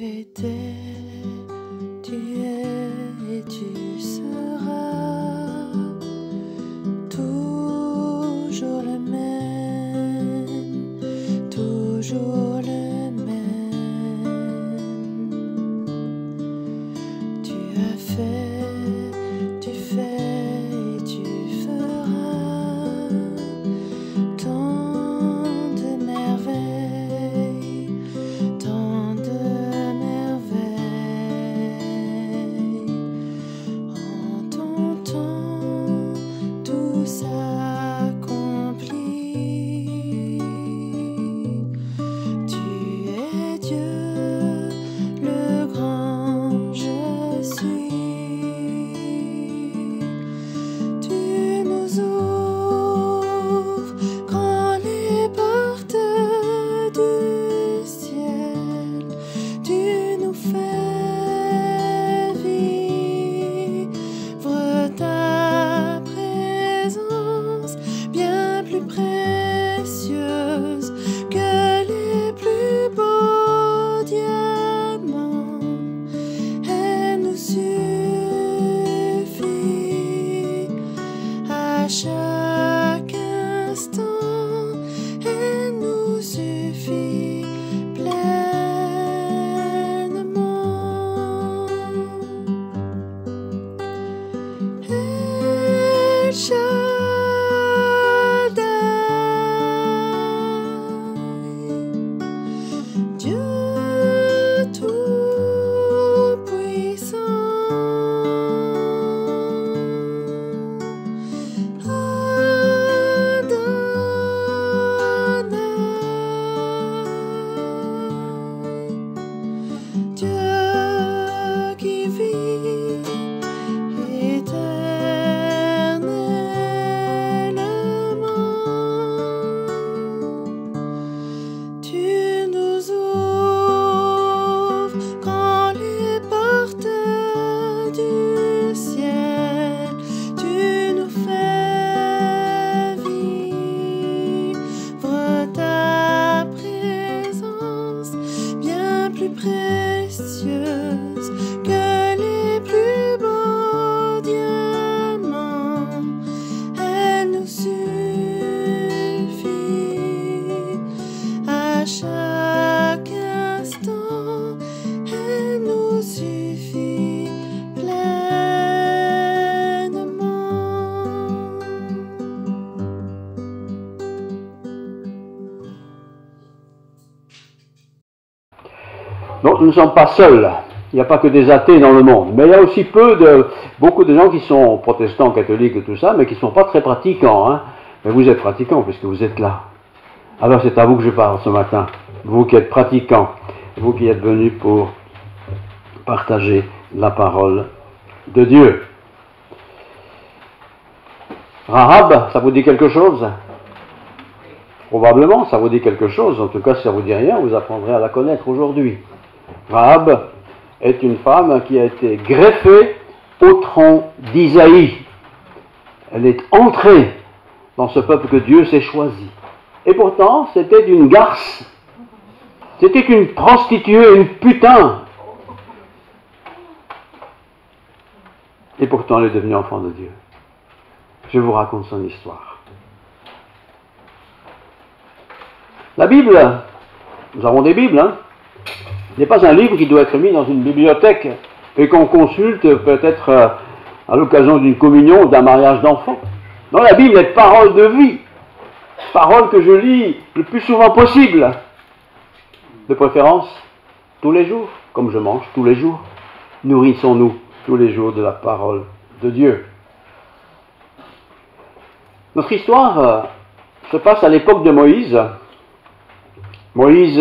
étais, tu es et tu seras toujours le même, toujours le même. Tu as fait, tu fais et tu feras tant de merveilles, tant de merveilles. En ton temps, tout s'accomplit. Tu es Dieu, le grand je suis. Tu nous ouvres grand les portes du ciel. Tu nous fais vivre ta présence, bien plus précieuse que les plus beaux diamants. Elle nous suffit à chaque instant. Elle nous suffit pleinement. El Shaddai, Dieu tout-puissant, Adonai, Dieu qui vit éternellement. Tu nous ouvres grand les portes du ciel. Tu nous fais vivre ta présence, bien plus précieuse que les plus beaux diamants. Elle nous suffit à chaque instant. Elle nous suffit pleinement. Donc nous ne sommes pas seuls. Il n'y a pas que des athées dans le monde. Mais il y a aussi beaucoup de gens qui sont protestants, catholiques et tout ça, mais qui ne sont pas très pratiquants. Hein. Mais vous êtes pratiquants puisque vous êtes là. Alors c'est à vous que je parle ce matin. Vous qui êtes pratiquants. Vous qui êtes venus pour partager la parole de Dieu. Rahab, ça vous dit quelque chose? Probablement, ça vous dit quelque chose. En tout cas, si ça vous dit rien, vous apprendrez à la connaître aujourd'hui. Rahab est une femme qui a été greffée au tronc d'Isaïe. Elle est entrée dans ce peuple que Dieu s'est choisi. Et pourtant, c'était une garce. C'était une prostituée, une putain. Et pourtant, elle est devenue enfant de Dieu. Je vous raconte son histoire. La Bible, nous avons des Bibles, hein, n'est pas un livre qui doit être mis dans une bibliothèque et qu'on consulte peut-être à l'occasion d'une communion ou d'un mariage d'enfant. Non, la Bible est parole de vie, parole que je lis le plus souvent possible, de préférence tous les jours, comme je mange tous les jours. Nourrissons-nous tous les jours de la parole de Dieu. Notre histoire se passe à l'époque de Moïse. Moïse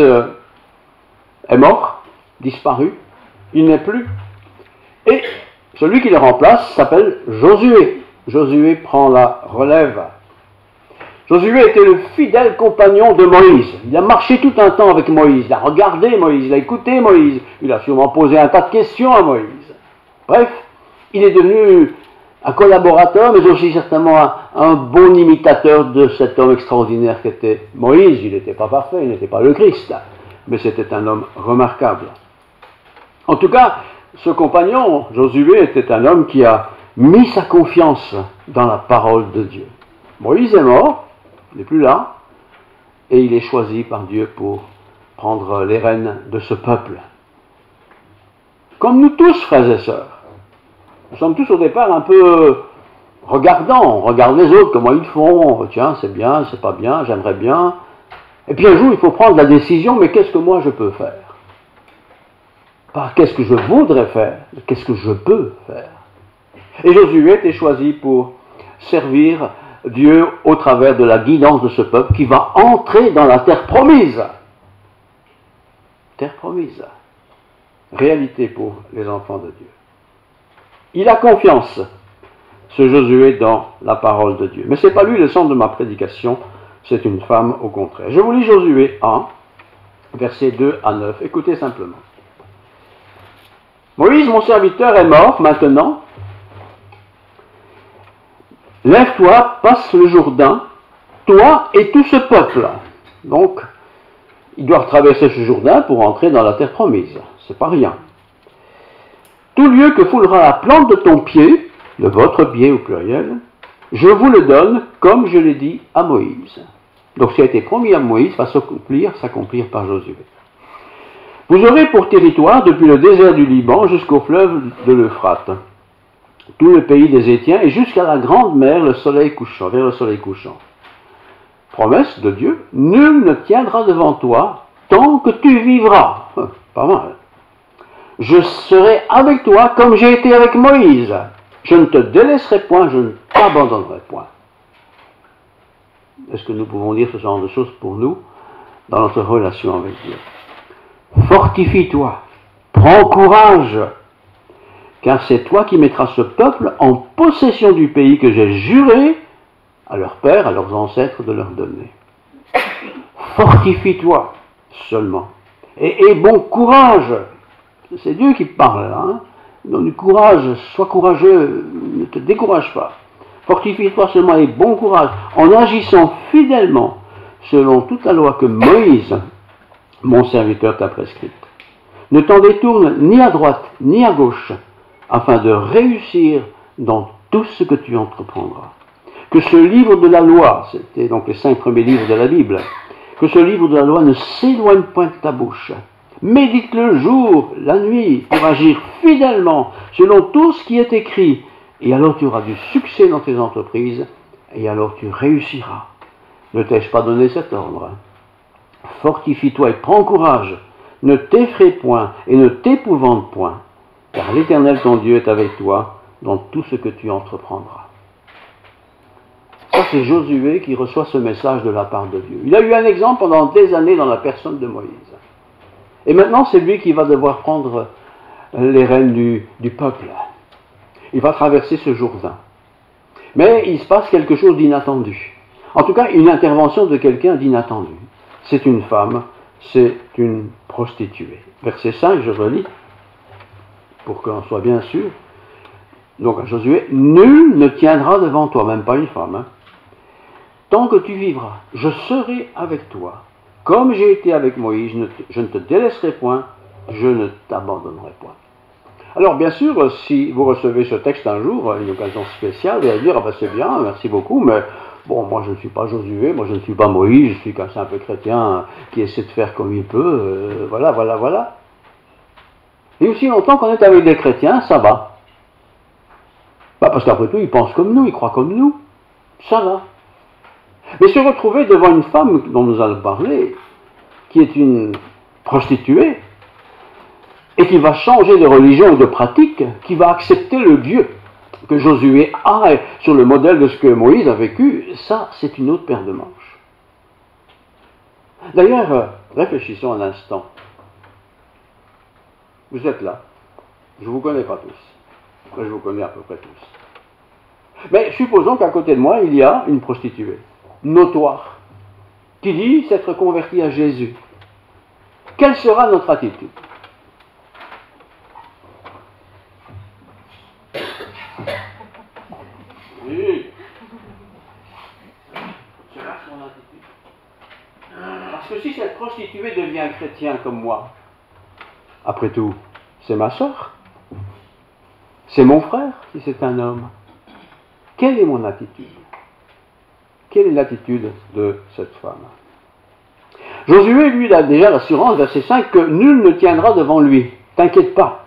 est mort, disparu, il n'est plus. Et celui qui le remplace s'appelle Josué. Josué prend la relève. Josué était le fidèle compagnon de Moïse. Il a marché tout un temps avec Moïse, il a regardé Moïse, il a écouté Moïse, il a sûrement posé un tas de questions à Moïse. Bref, il est devenu un collaborateur, mais aussi certainement un bon imitateur de cet homme extraordinaire qu'était Moïse. Il n'était pas parfait, il n'était pas le Christ, mais c'était un homme remarquable. En tout cas, ce compagnon, Josué, était un homme qui a mis sa confiance dans la parole de Dieu. Moïse est mort, il n'est plus là, et il est choisi par Dieu pour prendre les rênes de ce peuple. Comme nous tous, frères et sœurs, nous sommes tous au départ un peu regardants, on regarde les autres, comment ils font, tiens, c'est bien, c'est pas bien, j'aimerais bien. Et puis un jour, il faut prendre la décision, mais qu'est-ce que moi je peux faire? Pas qu'est-ce que je voudrais faire, mais qu'est-ce que je peux faire? Et Josué était choisi pour servir Dieu au travers de la guidance de ce peuple qui va entrer dans la terre promise. Terre promise. Réalité pour les enfants de Dieu. Il a confiance, ce Josué, dans la parole de Dieu. Mais ce n'est pas lui le centre de ma prédication, c'est une femme au contraire. Je vous lis Josué 1, versets 2 à 9. Écoutez simplement. Moïse, mon serviteur, est mort maintenant. Lève-toi, passe le Jourdain, toi et tout ce peuple. Donc, ils doivent traverser ce Jourdain pour entrer dans la terre promise. C'est pas rien. Tout lieu que foulera la plante de ton pied, de votre pied au pluriel, je vous le donne comme je l'ai dit à Moïse. Donc, ce qui a été promis à Moïse va s'accomplir par Josué. Vous aurez pour territoire depuis le désert du Liban jusqu'au fleuve de l'Euphrate, tout le pays des Hétiens et jusqu'à la grande mer, le soleil couchant, vers le soleil couchant. Promesse de Dieu, nul ne tiendra devant toi tant que tu vivras. Pas mal. Je serai avec toi comme j'ai été avec Moïse. Je ne te délaisserai point, je ne t'abandonnerai point. Est-ce que nous pouvons dire ce genre de choses pour nous dans notre relation avec Dieu? Fortifie-toi, prends courage, car c'est toi qui mettras ce peuple en possession du pays que j'ai juré à leurs pères, à leurs ancêtres de leur donner. Fortifie-toi seulement, et aie bon courage. C'est Dieu qui parle là. Hein? Donne du courage, sois courageux, ne te décourage pas. Fortifie-toi seulement et bon courage, en agissant fidèlement selon toute la loi que Moïse, mon serviteur, t'a prescrite. Ne t'en détourne ni à droite ni à gauche, afin de réussir dans tout ce que tu entreprendras. Que ce livre de la loi, c'était donc les 5 premiers livres de la Bible, que ce livre de la loi ne s'éloigne point de ta bouche. Médite le jour, la nuit, pour agir fidèlement selon tout ce qui est écrit, et alors tu auras du succès dans tes entreprises, et alors tu réussiras. Ne t'ai-je pas donné cet ordre? Fortifie-toi et prends courage, ne t'effraie point et ne t'épouvante point, car l'Éternel ton Dieu est avec toi dans tout ce que tu entreprendras. Ça, c'est Josué qui reçoit ce message de la part de Dieu. Il a eu un exemple pendant des années dans la personne de Moïse. Et maintenant, c'est lui qui va devoir prendre les rênes du peuple. Il va traverser ce Jourdain. Mais il se passe quelque chose d'inattendu. En tout cas, une intervention de quelqu'un d'inattendu. C'est une femme, c'est une prostituée. Verset 5, je relis, pour qu'on soit bien sûr. Donc à Josué, nul ne tiendra devant toi, même pas une femme, hein. Tant que tu vivras, je serai avec toi. Comme j'ai été avec Moïse, je ne te délaisserai point, je ne t'abandonnerai point. Alors bien sûr, si vous recevez ce texte un jour, une occasion spéciale, vous allez dire, ah ben c'est bien, merci beaucoup, mais bon, moi je ne suis pas Josué, moi je ne suis pas Moïse, je suis qu'un simple chrétien qui essaie de faire comme il peut, voilà. Et aussi longtemps qu'on est avec des chrétiens, ça va. Bah parce qu'après tout, ils pensent comme nous, ils croient comme nous, ça va. Mais se retrouver devant une femme dont nous allons parler, qui est une prostituée, et qui va changer de religion et de pratique, qui va accepter le Dieu que Josué a, sur le modèle de ce que Moïse a vécu, ça, c'est une autre paire de manches. D'ailleurs, réfléchissons un instant. Vous êtes là. Je ne vous connais pas tous. Je vous connais à peu près tous. Mais supposons qu'à côté de moi, il y a une prostituée, notoire, qui dit s'être convertie à Jésus. Quelle sera notre attitude? Oui. Sera son attitude. Parce que si cette prostituée devient chrétien comme moi, après tout, c'est ma sœur, c'est mon frère si c'est un homme. Quelle est mon attitude? Quelle est l'attitude de cette femme? Josué, lui, il a déjà l'assurance, verset 5, que nul ne tiendra devant lui. T'inquiète pas,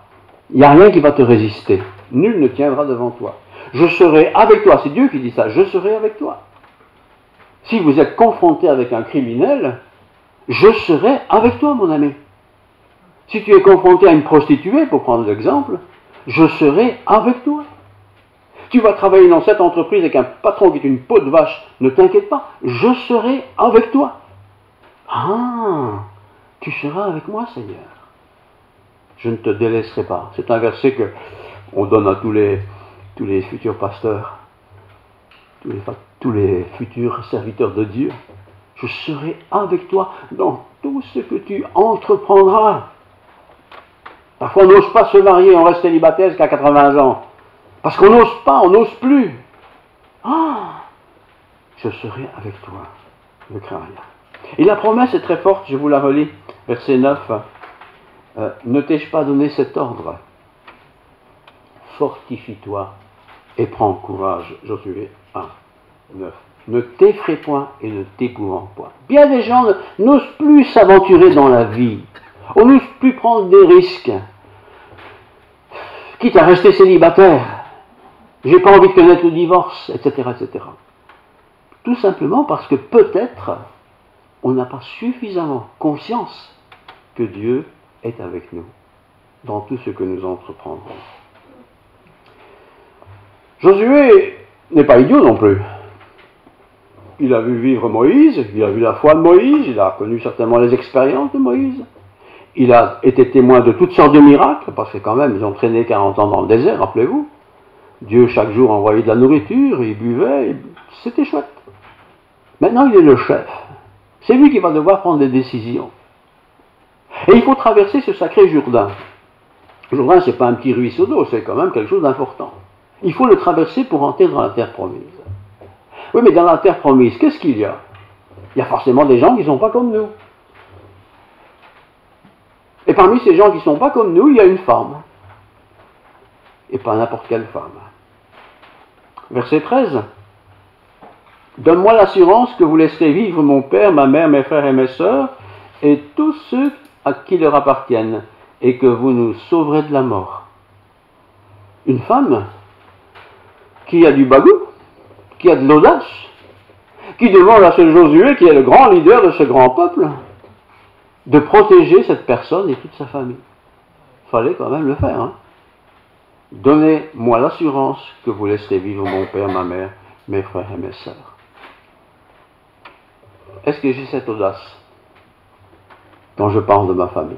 il n'y a rien qui va te résister. Nul ne tiendra devant toi. Je serai avec toi. C'est Dieu qui dit ça. Je serai avec toi. Si vous êtes confronté avec un criminel, je serai avec toi, mon ami. Si tu es confronté à une prostituée, pour prendre l'exemple, je serai avec toi. Tu vas travailler dans cette entreprise avec un patron qui est une peau de vache, ne t'inquiète pas, je serai avec toi. Ah, tu seras avec moi, Seigneur. Je ne te délaisserai pas. C'est un verset que on donne à tous les futurs pasteurs, tous les futurs serviteurs de Dieu. Je serai avec toi dans tout ce que tu entreprendras. Parfois, on n'ose pas se marier, on reste célibataire jusqu'à 80 ans. Parce qu'on n'ose pas, on n'ose plus. Ah, je serai avec toi. Ne crains rien. Et la promesse est très forte, je vous la relis, verset 9. Ne t'ai-je pas donné cet ordre? Fortifie-toi et prends courage. Josué 1, 9. Ne t'effraie point et ne t'épouvante point. Bien des gens n'osent plus s'aventurer dans la vie. On n'ose plus prendre des risques. Quitte à rester célibataire. J'ai pas envie de connaître le divorce, etc., etc. Tout simplement parce que peut-être on n'a pas suffisamment conscience que Dieu est avec nous dans tout ce que nous entreprendrons. Josué n'est pas idiot non plus. Il a vu vivre Moïse, il a vu la foi de Moïse, il a connu certainement les expériences de Moïse. Il a été témoin de toutes sortes de miracles, parce que quand même, ils ont traîné 40 ans dans le désert, rappelez-vous. Dieu, chaque jour, envoyait de la nourriture, il buvait, c'était chouette. Maintenant, il est le chef. C'est lui qui va devoir prendre des décisions. Et il faut traverser ce sacré Jourdain. Le Jourdain, ce n'est pas un petit ruisseau d'eau, c'est quand même quelque chose d'important. Il faut le traverser pour entrer dans la terre promise. Oui, mais dans la terre promise, qu'est-ce qu'il y a? Il y a forcément des gens qui ne sont pas comme nous. Et parmi ces gens qui ne sont pas comme nous, il y a une femme. Et pas n'importe quelle femme. Verset 13. Donne-moi l'assurance que vous laisserez vivre mon père, ma mère, mes frères et mes sœurs, et tous ceux à qui leur appartiennent, et que vous nous sauverez de la mort. Une femme qui a du bagou, qui a de l'audace, qui demande à ce Josué, qui est le grand leader de ce grand peuple, de protéger cette personne et toute sa famille. Il fallait quand même le faire. Hein. Donnez-moi l'assurance que vous laisserez vivre mon père, ma mère, mes frères et mes sœurs. Est-ce que j'ai cette audace quand je parle de ma famille?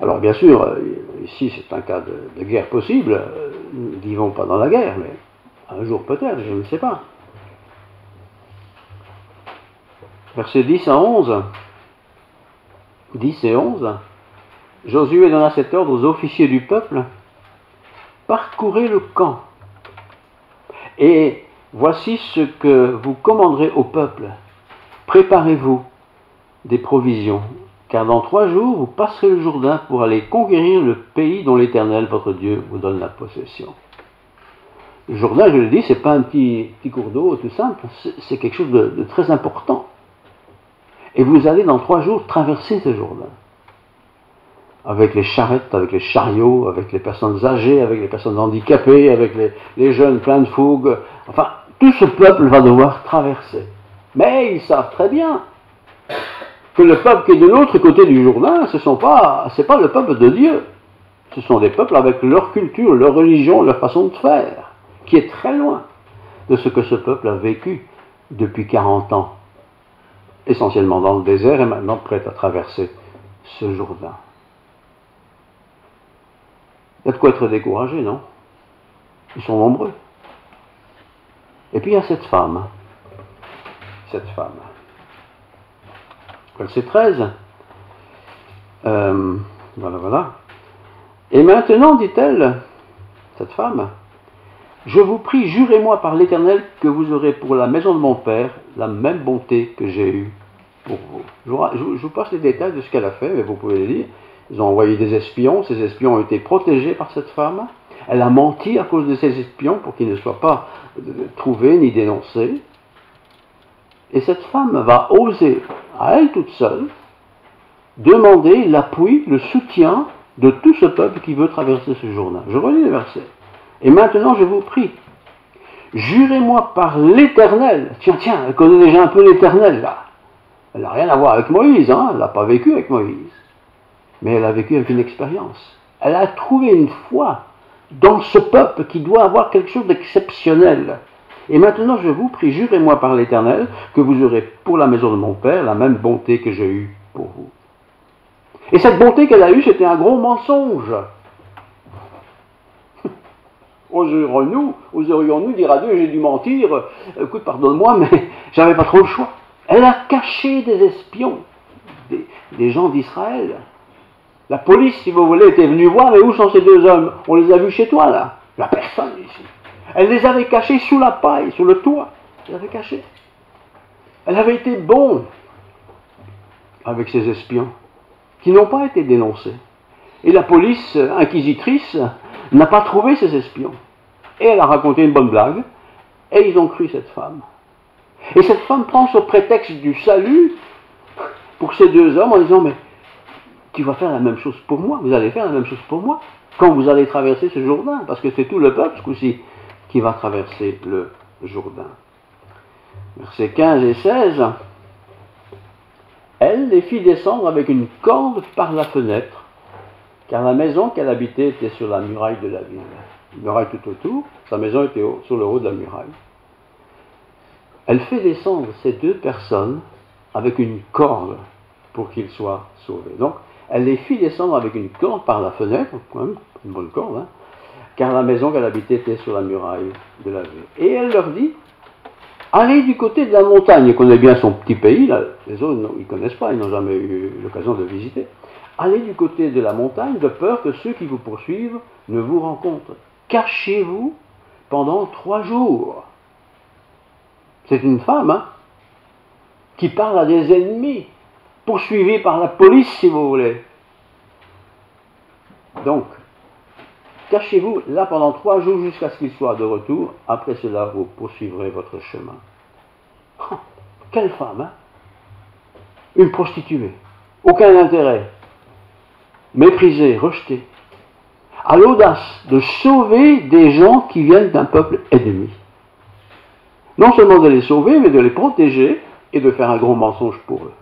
Alors bien sûr, ici c'est un cas de guerre possible, nous ne vivons pas dans la guerre, mais un jour peut-être, je ne sais pas. Versets 10 à 11, 10 et 11, Josué donna cet ordre aux officiers du peuple, parcourez le camp, et voici ce que vous commanderez au peuple, préparez-vous des provisions, car dans 3 jours vous passerez le Jourdain pour aller conquérir le pays dont l'Éternel, votre Dieu, vous donne la possession. Le Jourdain, je le dis, c'est pas un petit cours d'eau tout simple, c'est quelque chose de très important. Et vous allez dans 3 jours traverser ce Jourdain. Avec les charrettes, avec les chariots, avec les personnes âgées, avec les personnes handicapées, avec les jeunes pleins de fougue. Enfin, tout ce peuple va devoir traverser. Mais ils savent très bien que le peuple qui est de l'autre côté du Jourdain, c'est pas le peuple de Dieu. Ce sont des peuples avec leur culture, leur religion, leur façon de faire, qui est très loin de ce que ce peuple a vécu depuis 40 ans. Essentiellement dans le désert et maintenant prêt à traverser ce Jourdain. Il y a de quoi être découragé, non? Ils sont nombreux. Et puis il y a cette femme. Verset 13. Voilà. Et maintenant, dit-elle, cette femme, je vous prie, jurez-moi par l'Éternel que vous aurez pour la maison de mon père la même bonté que j'ai eue pour vous. Je vous passe les détails de ce qu'elle a fait, mais vous pouvez les lire. Ils ont envoyé des espions. Ces espions ont été protégés par cette femme. Elle a menti à cause de ces espions pour qu'ils ne soient pas trouvés ni dénoncés. Et cette femme va oser, à elle toute seule, demander l'appui, le soutien de tout ce peuple qui veut traverser ce Jourdain. Je relis le verset. Et maintenant, je vous prie, jurez-moi par l'Éternel. Tiens, elle connaît déjà un peu l'Éternel, là. Elle n'a rien à voir avec Moïse, hein. Elle n'a pas vécu avec Moïse. Mais elle a vécu avec une expérience. Elle a trouvé une foi dans ce peuple qui doit avoir quelque chose d'exceptionnel. Et maintenant, je vous prie, jurez-moi par l'Éternel que vous aurez pour la maison de mon Père la même bonté que j'ai eue pour vous. Et cette bonté qu'elle a eue, c'était un gros mensonge. Oserions-nous dire à Dieu, j'ai dû mentir, écoute, pardonne-moi, mais j'avais pas trop le choix. Elle a caché des espions, des gens d'Israël. La police, si vous voulez, était venue voir, mais où sont ces deux hommes? On les a vus chez toi, là. La personne ici. Elle les avait cachés sous la paille, sur le toit. Elle les avait cachés. Elle avait été bonne avec ces espions qui n'ont pas été dénoncés. Et la police inquisitrice n'a pas trouvé ces espions. Et elle a raconté une bonne blague, et ils ont cru cette femme. Et cette femme prend ce prétexte du salut pour ces deux hommes en disant, mais tu vas faire la même chose pour moi, vous allez faire la même chose pour moi, quand vous allez traverser ce Jourdain, parce que c'est tout le peuple, ce coup-ci, qui va traverser le Jourdain. Versets 15 et 16. Elle les fit descendre avec une corde par la fenêtre, car la maison qu'elle habitait était sur la muraille de la ville. Une muraille tout autour, sa maison était sur le haut de la muraille. Elle fait descendre ces deux personnes avec une corde pour qu'ils soient sauvés. Donc, elle les fit descendre avec une corde par la fenêtre, quand même, une bonne corde, hein, car la maison qu'elle habitait était sur la muraille de la ville. Et elle leur dit, allez du côté de la montagne. Elle connaît bien son petit pays, là. Les autres, ils ne connaissent pas, ils n'ont jamais eu l'occasion de visiter. Allez du côté de la montagne, de peur que ceux qui vous poursuivent ne vous rencontrent. Cachez-vous pendant 3 jours. C'est une femme, hein, qui parle à des ennemis, poursuivis par la police, si vous voulez. Donc, cachez-vous là pendant 3 jours jusqu'à ce qu'il soit de retour. Après cela, vous poursuivrez votre chemin. Oh, quelle femme, hein? Une prostituée. Aucun intérêt. Méprisée, rejetée. A l'audace de sauver des gens qui viennent d'un peuple ennemi. Non seulement de les sauver, mais de les protéger et de faire un gros mensonge pour eux.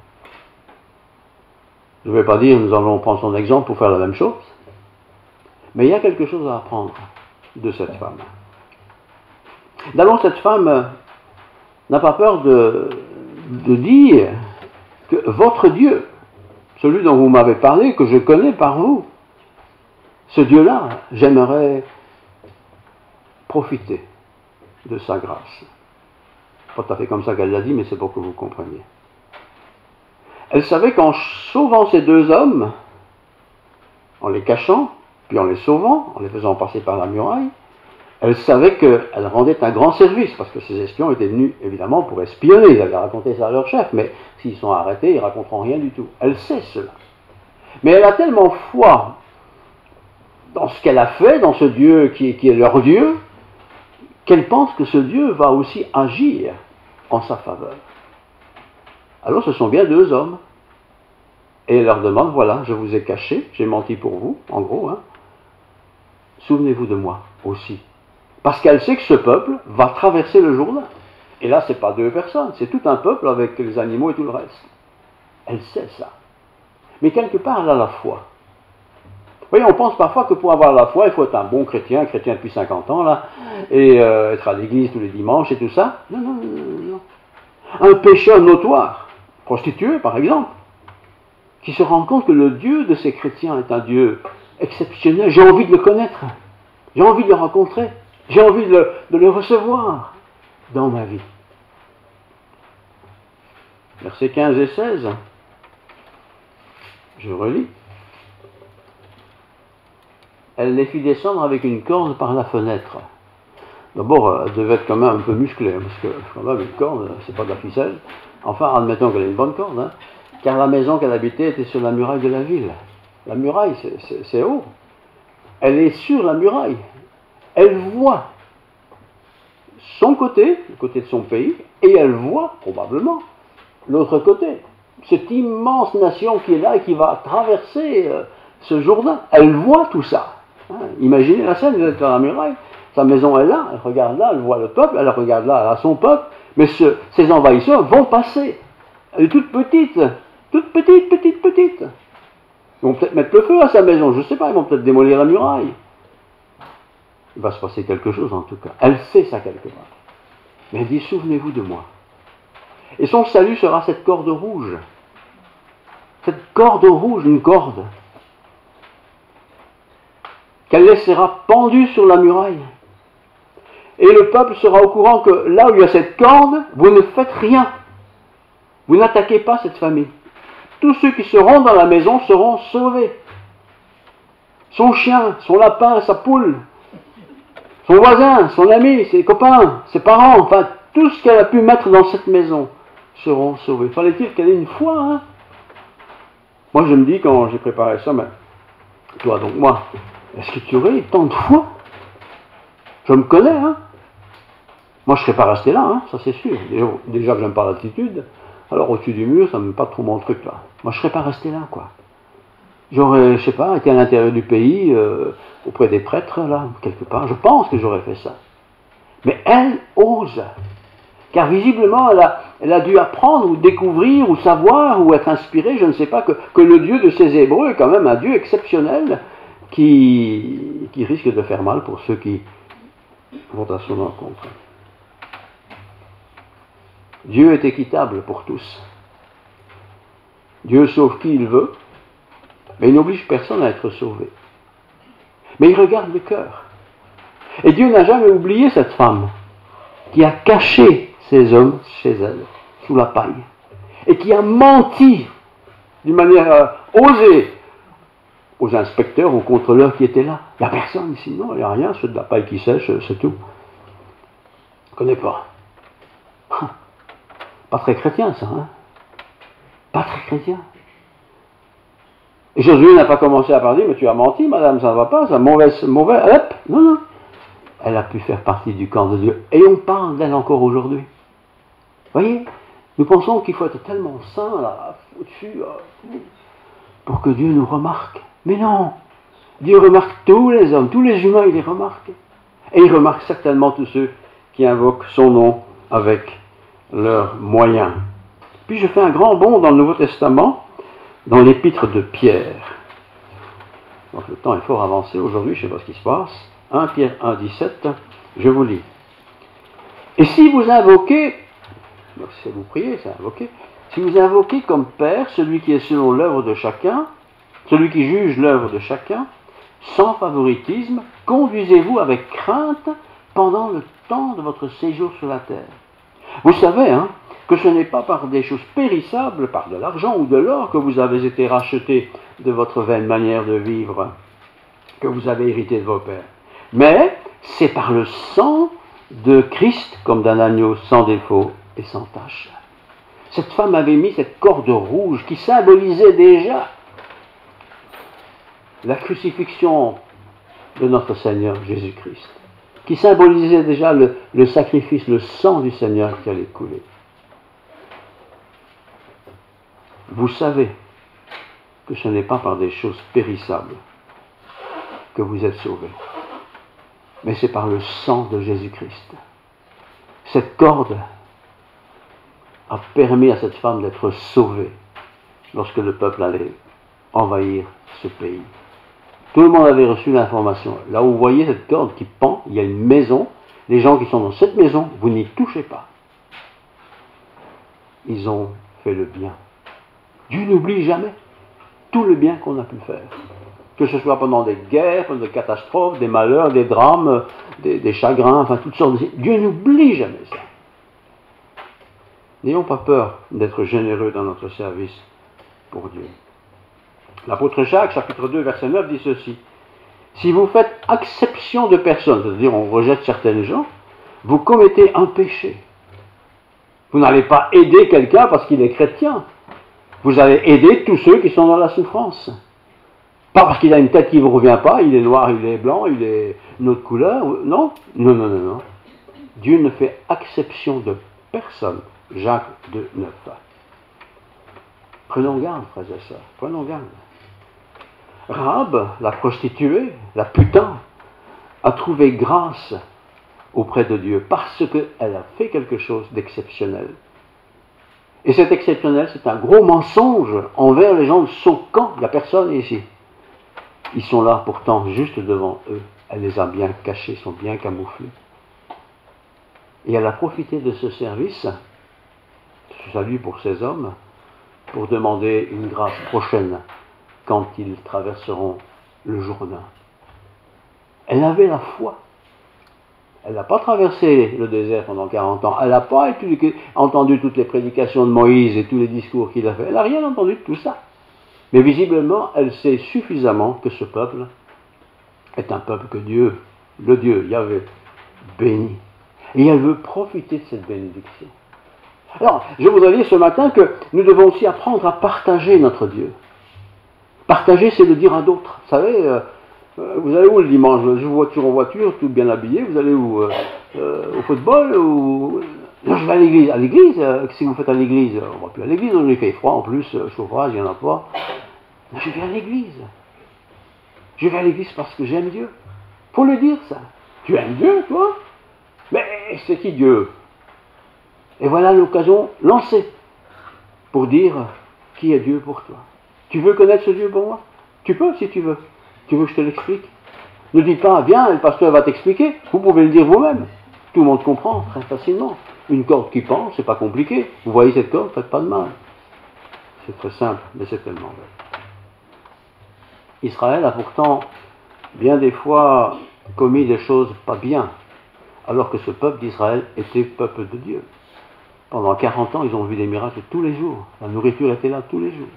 Je ne vais pas dire nous allons prendre son exemple pour faire la même chose, mais il y a quelque chose à apprendre de cette femme. D'abord, cette femme n'a pas peur de dire que votre Dieu, celui dont vous m'avez parlé, que je connais par vous, ce Dieu-là, j'aimerais profiter de sa grâce. Pas tout à fait comme ça qu'elle l'a dit, mais c'est pour que vous compreniez. Elle savait qu'en sauvant ces deux hommes, en les cachant, puis en les sauvant, en les faisant passer par la muraille, elle savait qu'elle rendait un grand service, parce que ces espions étaient venus évidemment pour espionner, ils avaient raconté ça à leur chef, mais s'ils sont arrêtés, ils ne raconteront rien du tout. Elle sait cela. Mais elle a tellement foi dans ce qu'elle a fait, dans ce Dieu qui est leur Dieu, qu'elle pense que ce Dieu va aussi agir en sa faveur. Alors ce sont bien deux hommes. Et elle leur demande, voilà, je vous ai caché, j'ai menti pour vous, en gros, hein. Souvenez-vous de moi aussi. Parce qu'elle sait que ce peuple va traverser le Jourdain. Et là, ce n'est pas deux personnes, c'est tout un peuple avec les animaux et tout le reste. Elle sait ça. Mais quelque part, elle a la foi. Vous voyez, on pense parfois que pour avoir la foi, il faut être un bon chrétien depuis 50 ans, là, et être à l'église tous les dimanches et tout ça. Non, non, non, non, non. Un pécheur notoire, prostitué par exemple, qui se rend compte que le Dieu de ces chrétiens est un Dieu exceptionnel. J'ai envie de le connaître, j'ai envie de le rencontrer, j'ai envie de le recevoir dans ma vie. Versets 15 et 16, je relis. Elle les fit descendre avec une corde par la fenêtre. D'abord, elle devait être quand même un peu musclée, parce que quand même une corde, c'est pas de la ficelle. Enfin, admettons qu'elle ait une bonne corde, hein, car la maison qu'elle habitait était sur la muraille de la ville. La muraille, c'est haut. Elle est sur la muraille. Elle voit son côté, le côté de son pays, et elle voit probablement l'autre côté. Cette immense nation qui est là et qui va traverser ce Jourdain. Elle voit tout ça. Hein. Imaginez la scène, vous êtes dans la muraille, sa maison est là, elle regarde là, elle voit le peuple, elle regarde là, elle a son peuple, mais ces envahisseurs vont passer. Elle est toute petite, petite. Ils vont peut-être mettre le feu à sa maison, je ne sais pas, ils vont peut-être démolir la muraille. Il va se passer quelque chose en tout cas. Elle sait ça quelque part. Mais elle dit, souvenez-vous de moi. Et son salut sera cette corde rouge. Cette corde rouge, une corde, qu'elle laissera pendue sur la muraille. Et le peuple sera au courant que là où il y a cette corde, vous ne faites rien. Vous n'attaquez pas cette famille. Tous ceux qui seront dans la maison seront sauvés. Son chien, son lapin, sa poule, son voisin, son ami, ses copains, ses parents, enfin, tout ce qu'elle a pu mettre dans cette maison seront sauvés. Fallait-il qu'elle ait une foi, hein? Moi, je me dis, quand j'ai préparé ça, mais toi, donc moi, est-ce que tu aurais tant de foi? Je me connais, hein? Moi, je ne serais pas resté là, hein, ça c'est sûr. Déjà que j'aime pas l'attitude, alors au-dessus du mur, ça ne me pas trop mon truc, là. Moi, je ne serais pas resté là, quoi. J'aurais, je sais pas, été à l'intérieur du pays, auprès des prêtres, là, quelque part. Je pense que j'aurais fait ça. Mais elle ose. Car visiblement, elle a dû apprendre, ou découvrir, ou savoir, ou être inspirée, je ne sais pas, que le Dieu de ces Hébreux est quand même un Dieu exceptionnel qui risque de faire mal pour ceux qui vont à son encontre. Dieu est équitable pour tous. Dieu sauve qui il veut, mais il n'oblige personne à être sauvé. Mais il regarde le cœur. Et Dieu n'a jamais oublié cette femme qui a caché ses hommes chez elle, sous la paille, et qui a menti d'une manière osée aux inspecteurs, aux contrôleurs qui étaient là. Il n'y a personne ici, non, il n'y a rien, c'est de la paille qui sèche, c'est tout. Je ne connais pas. Pas très chrétien ça, hein? Pas très chrétien. Et Josué n'a pas commencé à parler, mais tu as menti, madame, ça ne va pas, ça mauvais, hop, non. Elle a pu faire partie du camp de Dieu. Et on parle d'elle encore aujourd'hui. Voyez, nous pensons qu'il faut être tellement saint, là, au-dessus, pour que Dieu nous remarque. Mais non, Dieu remarque tous les hommes, tous les humains, il les remarque. Et il remarque certainement tous ceux qui invoquent son nom avec leurs moyens. Puis je fais un grand bond dans le Nouveau Testament, dans l'épître de Pierre. Donc le temps est fort avancé aujourd'hui, je ne sais pas ce qui se passe. 1 Pierre 1, 17, je vous lis. Et si vous invoquez, donc si vous priez, c'est invoquer, si vous invoquez comme Père celui qui est selon l'œuvre de chacun, celui qui juge l'œuvre de chacun, sans favoritisme, conduisez-vous avec crainte pendant le temps de votre séjour sur la terre. Vous savez, hein, que ce n'est pas par des choses périssables, par de l'argent ou de l'or, que vous avez été rachetés de votre vaine manière de vivre, que vous avez hérité de vos pères. Mais c'est par le sang de Christ, comme d'un agneau sans défaut et sans tache. Cette femme avait mis cette corde rouge qui symbolisait déjà la crucifixion de notre Seigneur Jésus-Christ, qui symbolisait déjà le sacrifice, le sang du Seigneur qui allait couler. Vous savez que ce n'est pas par des choses périssables que vous êtes sauvés, mais c'est par le sang de Jésus-Christ. Cette corde a permis à cette femme d'être sauvée lorsque le peuple allait envahir ce pays. Tout le monde avait reçu l'information. Là où vous voyez cette corde qui pend, il y a une maison. Les gens qui sont dans cette maison, vous n'y touchez pas. Ils ont fait le bien. Dieu n'oublie jamais tout le bien qu'on a pu faire. Que ce soit pendant des guerres, pendant des catastrophes, des malheurs, des drames, des chagrins, enfin toutes sortes de... Dieu n'oublie jamais ça. N'ayons pas peur d'être généreux dans notre service pour Dieu. L'apôtre Jacques, chapitre 2, verset 9, dit ceci. Si vous faites acception de personnes, c'est-à-dire on rejette certaines gens, vous commettez un péché. Vous n'allez pas aider quelqu'un parce qu'il est chrétien. Vous allez aider tous ceux qui sont dans la souffrance. Pas parce qu'il a une tête qui ne vous revient pas, il est noir, il est blanc, il est une autre couleur. Non, non, non, non, non. Dieu ne fait exception de personne. Jacques 2, 9. Prenons garde, frères et sœurs, prenons garde. Rahab, la prostituée, la putain, a trouvé grâce auprès de Dieu parce qu'elle a fait quelque chose d'exceptionnel. Et cet exceptionnel, c'est un gros mensonge envers les gens de son camp. Il n'y a personne ici. Ils sont là pourtant juste devant eux. Elle les a bien cachés, sont bien camouflés. Et elle a profité de ce service, ce salut pour ces hommes, pour demander une grâce prochaine quand ils traverseront le Jourdain. Elle avait la foi. Elle n'a pas traversé le désert pendant 40 ans. Elle n'a pas entendu toutes les prédications de Moïse et tous les discours qu'il a fait. Elle n'a rien entendu de tout ça. Mais visiblement, elle sait suffisamment que ce peuple est un peuple que Dieu, le Dieu Yahvé, bénit. Et elle veut profiter de cette bénédiction. Alors, je voudrais dire ce matin que nous devons aussi apprendre à partager notre Dieu. Partager, c'est le dire à d'autres. Vous savez, vous allez où le dimanche? Je vous vois toujours en voiture, tout bien habillé. Vous allez où au football ou... Non, je vais à l'église. À l'église, qu'est-ce que vous faites à l'église? On ne va plus à l'église, il fait froid en plus, chauffage, il n'y en a pas. Non, je vais à l'église. Je vais à l'église parce que j'aime Dieu. Il faut le dire, ça. Tu aimes Dieu, toi? Mais c'est qui Dieu? Et voilà l'occasion lancée pour dire qui est Dieu pour toi. Tu veux connaître ce Dieu pour moi? Tu peux si tu veux. Tu veux que je te l'explique? Ne dis pas, viens, le pasteur va t'expliquer. Vous pouvez le dire vous-même. Tout le monde comprend très facilement. Une corde qui pend, c'est pas compliqué. Vous voyez cette corde, faites pas de mal. C'est très simple, mais c'est tellement vrai. Israël a pourtant bien des fois commis des choses pas bien, alors que ce peuple d'Israël était peuple de Dieu. Pendant 40 ans, ils ont vu des miracles tous les jours. La nourriture était là tous les jours.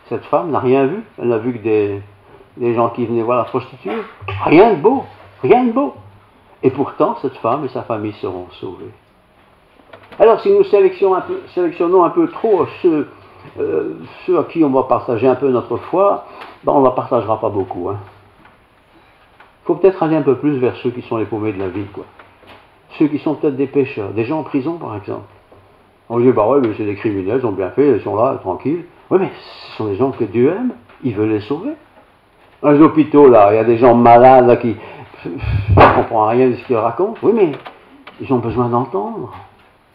Cette femme n'a rien vu. Elle n'a vu que des gens qui venaient voir la prostituée. Rien de beau. Rien de beau. Et pourtant, cette femme et sa famille seront sauvées. Alors, si nous sélectionnons un peu trop ceux à qui on va partager un peu notre foi, ben on ne la partagera pas beaucoup. Il faut peut-être aller un peu plus vers ceux qui sont les paumés de la vie, quoi. Ceux qui sont peut-être des pécheurs, des gens en prison, par exemple. On dit, bah ouais, mais c'est des criminels, ils ont bien fait, ils sont là, tranquilles. Oui, mais ce sont des gens que Dieu aime, il veut les sauver. Dans les hôpitaux, là, il y a des gens malades, là, qui ne comprennent rien de ce qu'ils racontent. Oui, mais ils ont besoin d'entendre.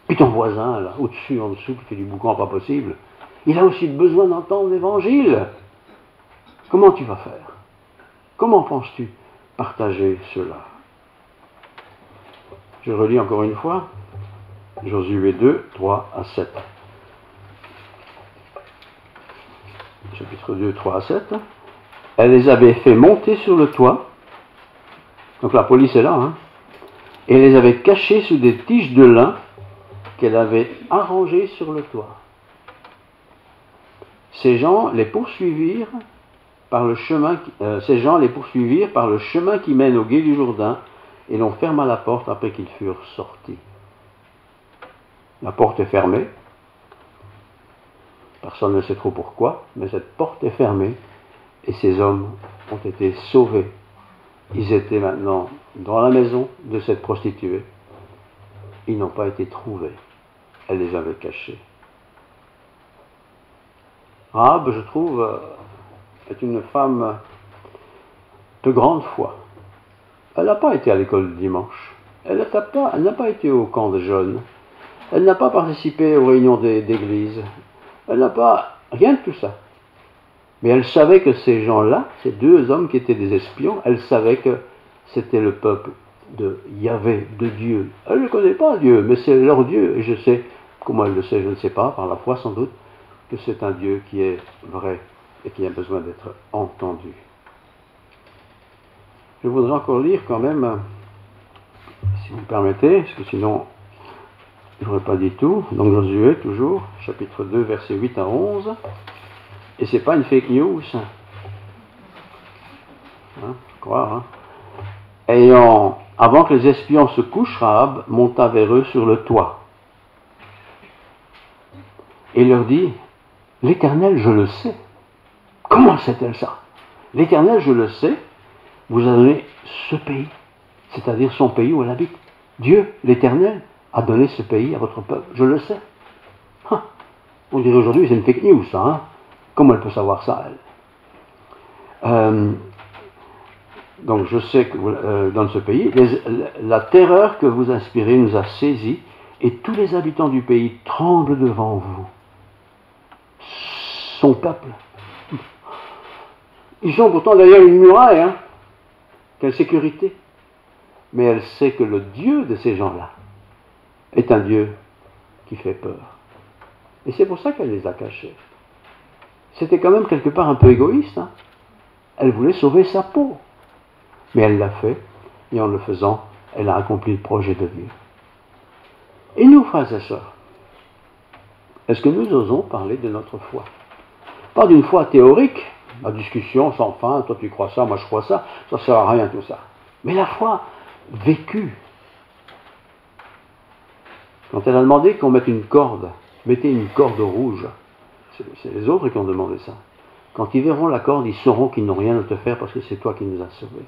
Puis ton voisin, là, au-dessus, en dessous, qui fait du boucan pas possible, il a aussi besoin d'entendre l'évangile. Comment tu vas faire? Comment penses-tu partager cela? Je relis encore une fois, Josué 2, 3 à 7. Chapitre 2, 3 à 7. Elle les avait fait monter sur le toit. Donc la police est là, et elle les avait cachés sous des tiges de lin qu'elle avait arrangées sur le toit. Ces gens les poursuivirent par le chemin qui mène au gué du Jourdain, et l'on ferma la porte après qu'ils furent sortis. La porte est fermée. Personne ne sait trop pourquoi, mais cette porte est fermée, et ces hommes ont été sauvés. Ils étaient maintenant dans la maison de cette prostituée. Ils n'ont pas été trouvés. Elle les avait cachés. Rahab, je trouve, est une femme de grande foi. Elle n'a pas été à l'école le dimanche. Elle n'a pas été au camp de jeunes. Elle n'a pas participé aux réunions d'église. Elle n'a pas... rien de tout ça. Mais elle savait que ces gens-là, ces deux hommes qui étaient des espions, elle savait que c'était le peuple de Yahvé, de Dieu. Elle ne connaît pas Dieu, mais c'est leur Dieu. Et je sais, comment elle le sait, je ne sais pas, par la foi sans doute, que c'est un Dieu qui est vrai et qui a besoin d'être entendu. Je voudrais encore lire quand même, si vous me permettez, parce que sinon je n'aurais pas dit tout. Donc Josué, toujours, chapitre 2, versets 8 à 11. Et c'est pas une fake news. Croire, avant que les espions se couchent, Rahab monta vers eux sur le toit. Et leur dit, l'Éternel, je le sais. Comment sait-elle ça? L'Éternel, je le sais, vous a donné ce pays, c'est-à-dire son pays où elle habite. Dieu, l'Éternel, a donné ce pays à votre peuple, je le sais. On dirait aujourd'hui, c'est une fake news, ça. Hein? Comment elle peut savoir ça, elle? Donc je sais que dans ce pays, la terreur que vous inspirez nous a saisis, et tous les habitants du pays tremblent devant vous. Son peuple. Ils sont pourtant derrière une muraille, hein? Quelle sécurité. Mais elle sait que le Dieu de ces gens-là est un Dieu qui fait peur. Et c'est pour ça qu'elle les a cachés. C'était quand même quelque part un peu égoïste. Hein? Elle voulait sauver sa peau. Mais elle l'a fait, et en le faisant, elle a accompli le projet de Dieu. Et nous, frères et sœurs, est-ce que nous osons parler de notre foi? Pas d'une foi théorique, la discussion sans fin, toi tu crois ça, moi je crois ça ne sert à rien tout ça. Mais la foi vécue. Quand elle a demandé qu'on mette une corde, mettez une corde rouge, c'est les autres qui ont demandé ça. Quand ils verront la corde, ils sauront qu'ils n'ont rien à te faire parce que c'est toi qui nous as sauvés.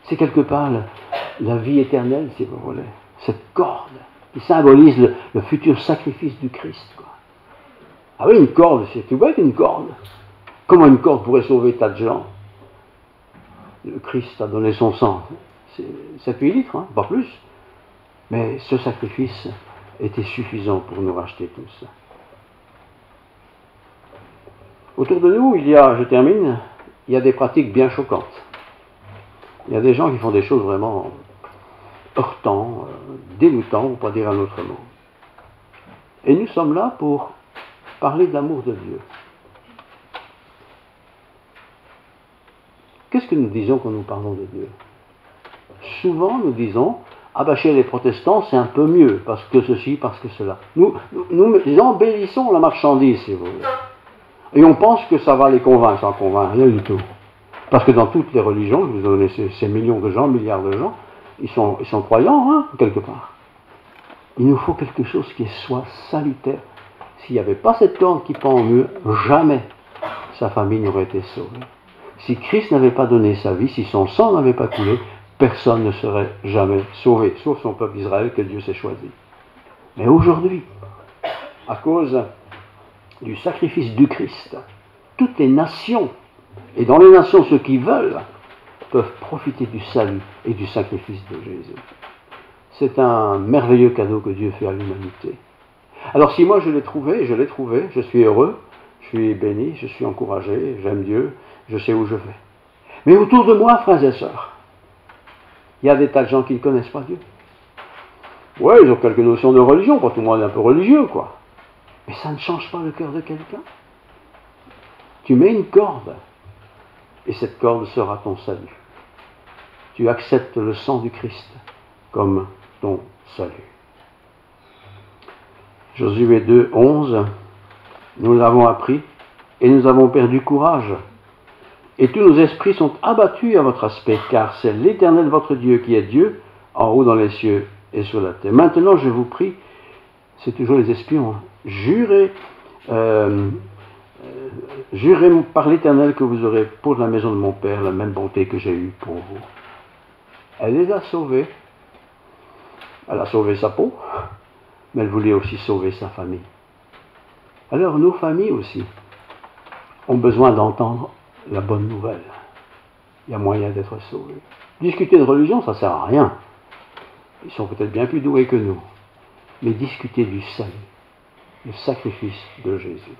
C'est quelque part la vie éternelle, si vous voulez. Cette corde qui symbolise le futur sacrifice du Christ. Quoi. Ah oui, une corde, c'est tout bête une corde. Comment une corde pourrait sauver tas de gens? Le Christ a donné son sang. C'est 7-8 litres, hein, pas plus. Mais ce sacrifice était suffisant pour nous racheter tous. Autour de nous, je termine, il y a des pratiques bien choquantes. Il y a des gens qui font des choses vraiment heurtantes, dégoûtantes, pour pas dire un autre mot. Et nous sommes là pour parler de l'amour de Dieu. Qu'est-ce que nous disons quand nous parlons de Dieu? Souvent, nous disons, chez les protestants, c'est un peu mieux, parce que ceci, parce que cela. Nous embellissons la marchandise, si vous voulez. Et on pense que ça va les convaincre, ça ne convainc rien du tout. Parce que dans toutes les religions, je vous ai donné ces millions de gens, milliards de gens, ils sont croyants, hein, quelque part. Il nous faut quelque chose qui soit salutaire. S'il n'y avait pas cette corde qui pend au mur, jamais sa famille n'aurait été sauvée. Si Christ n'avait pas donné sa vie, si son sang n'avait pas coulé, personne ne serait jamais sauvé, sauf son peuple d'Israël que Dieu s'est choisi. Mais aujourd'hui, à cause du sacrifice du Christ, toutes les nations, et dans les nations ceux qui veulent, peuvent profiter du salut et du sacrifice de Jésus. C'est un merveilleux cadeau que Dieu fait à l'humanité. Alors si moi je l'ai trouvé, je suis heureux, je suis béni, je suis encouragé, j'aime Dieu, je sais où je vais. Mais autour de moi, frères et sœurs, il y a des tas de gens qui ne connaissent pas Dieu. Ouais, ils ont quelques notions de religion, pas tout le monde est un peu religieux, quoi. Mais ça ne change pas le cœur de quelqu'un. Tu mets une corde, et cette corde sera ton salut. Tu acceptes le sang du Christ comme ton salut. Josué 2, 11, nous l'avons appris, et nous avons perdu courage. Et tous nos esprits sont abattus à votre aspect, car c'est l'Éternel votre Dieu qui est Dieu, en haut dans les cieux et sur la terre. Maintenant, je vous prie, c'est toujours les espions, hein, jurez par l'Éternel que vous aurez pour la maison de mon Père la même bonté que j'ai eue pour vous. Elle les a sauvés. Elle a sauvé sa peau, mais elle voulait aussi sauver sa famille. Alors nos familles aussi ont besoin d'entendre la bonne nouvelle. Il y a moyen d'être sauvés. Discuter de religion, ça ne sert à rien. Ils sont peut-être bien plus doués que nous. Mais discuter du salut, le sacrifice de Jésus.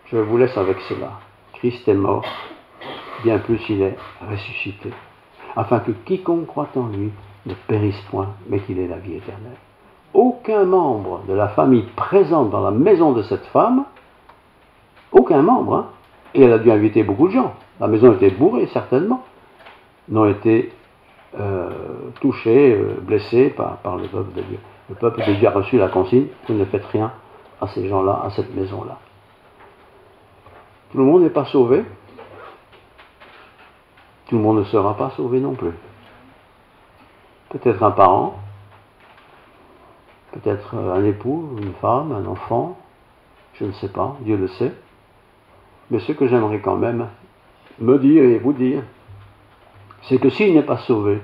Je vous laisse avec cela. Christ est mort, bien plus il est ressuscité, afin que quiconque croit en lui ne périsse point, mais qu'il ait la vie éternelle. Aucun membre de la famille présente dans la maison de cette femme, aucun membre, hein, et elle a dû inviter beaucoup de gens, la maison était bourrée certainement, n'ont été touchés, blessés par le peuple de Dieu. Le peuple de Dieu a reçu la consigne, vous ne faites rien à ces gens-là, à cette maison-là. Tout le monde n'est pas sauvé, tout le monde ne sera pas sauvé non plus. Peut-être un parent, peut-être un époux, une femme, un enfant, je ne sais pas, Dieu le sait. Mais ce que j'aimerais quand même me dire et vous dire, c'est que s'il n'est pas sauvé,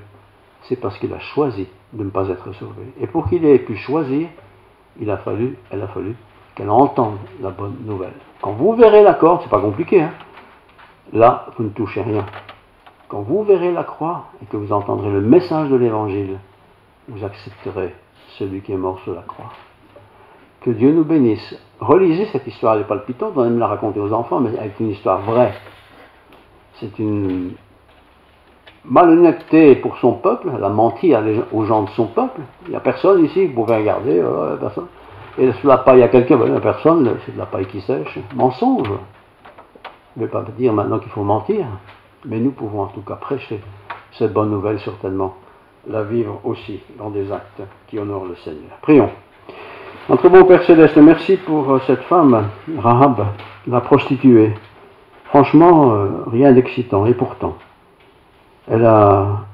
c'est parce qu'il a choisi de ne pas être sauvé. Et pour qu'il ait pu choisir, elle a fallu qu'elle entende la bonne nouvelle. Quand vous verrez la corde, c'est pas compliqué, hein? Là, vous ne touchez rien. Quand vous verrez la croix et que vous entendrez le message de l'évangile, vous accepterez celui qui est mort sur la croix. Que Dieu nous bénisse. Relisez cette histoire, elle est palpitante, on aime la raconter aux enfants, mais elle est une histoire vraie. C'est une malhonnêteté pour son peuple, elle a menti aux gens de son peuple. Il n'y a personne ici, vous pouvez regarder, personne. Et sous la paille, il y a quelqu'un, il n'y a personne, c'est de la paille qui sèche. Mensonge. Je ne vais pas dire maintenant qu'il faut mentir, mais nous pouvons en tout cas prêcher cette bonne nouvelle certainement, la vivre aussi dans des actes qui honorent le Seigneur. Prions. Notre bon Père Céleste, merci pour cette femme, Rahab, la prostituée. Franchement, rien d'excitant, et pourtant, elle a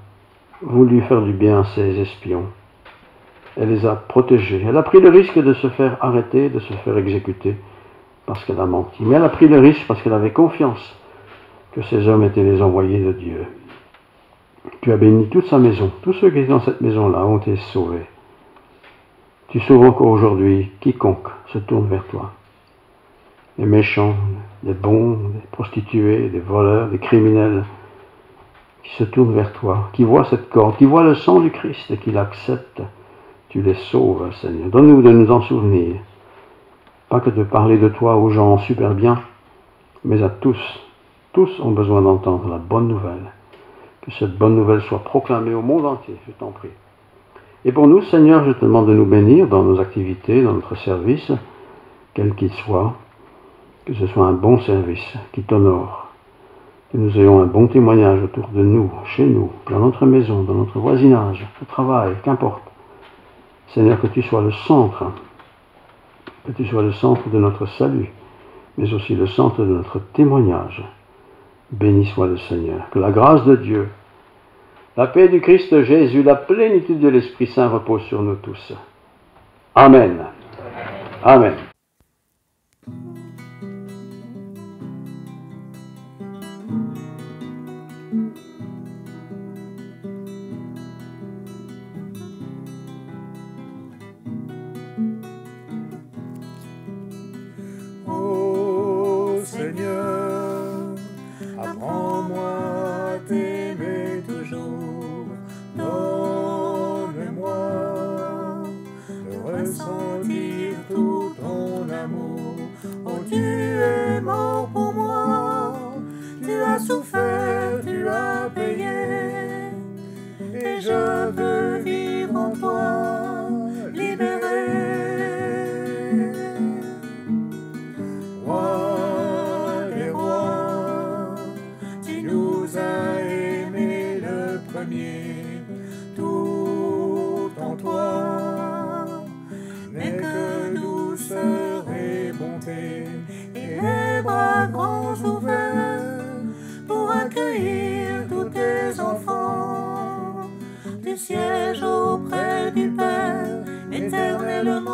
voulu faire du bien à ses espions. Elle les a protégés. Elle a pris le risque de se faire arrêter, de se faire exécuter, parce qu'elle a menti. Mais elle a pris le risque parce qu'elle avait confiance que ces hommes étaient les envoyés de Dieu. Tu as béni toute sa maison. Tous ceux qui étaient dans cette maison-là ont été sauvés. Tu sauves encore aujourd'hui quiconque se tourne vers toi. Les méchants, les bons, les prostituées, les voleurs, les criminels qui se tournent vers toi, qui voient cette corde, qui voient le sang du Christ et qui l'acceptent. Tu les sauves, Seigneur. Donne-nous de nous en souvenir. Pas que de parler de toi aux gens super bien, mais à tous. Tous ont besoin d'entendre la bonne nouvelle. Que cette bonne nouvelle soit proclamée au monde entier, je t'en prie. Et pour nous, Seigneur, je te demande de nous bénir dans nos activités, dans notre service, quel qu'il soit, que ce soit un bon service qui t'honore, que nous ayons un bon témoignage autour de nous, chez nous, dans notre maison, dans notre voisinage, au travail, qu'importe. Seigneur, que tu sois le centre de notre salut, mais aussi le centre de notre témoignage. Béni soit le Seigneur. Que la grâce de Dieu, la paix du Christ Jésus, la plénitude de l'Esprit Saint repose sur nous tous. Amen. Amen. Ô Seigneur, apprends-moi à t'aimer toujours. Donne-moi de ressentir tout ton amour. Oh, tu es mort pour moi, tu as souffert, tu as payé, et je veux vivre en toi, libéré. Roi des rois, tu nous as aimés le premier, tout en toi n'est que douceur et bonté, et les bras grands ouverts pour accueillir tous tes enfants. Tu sièges auprès du Père éternellement.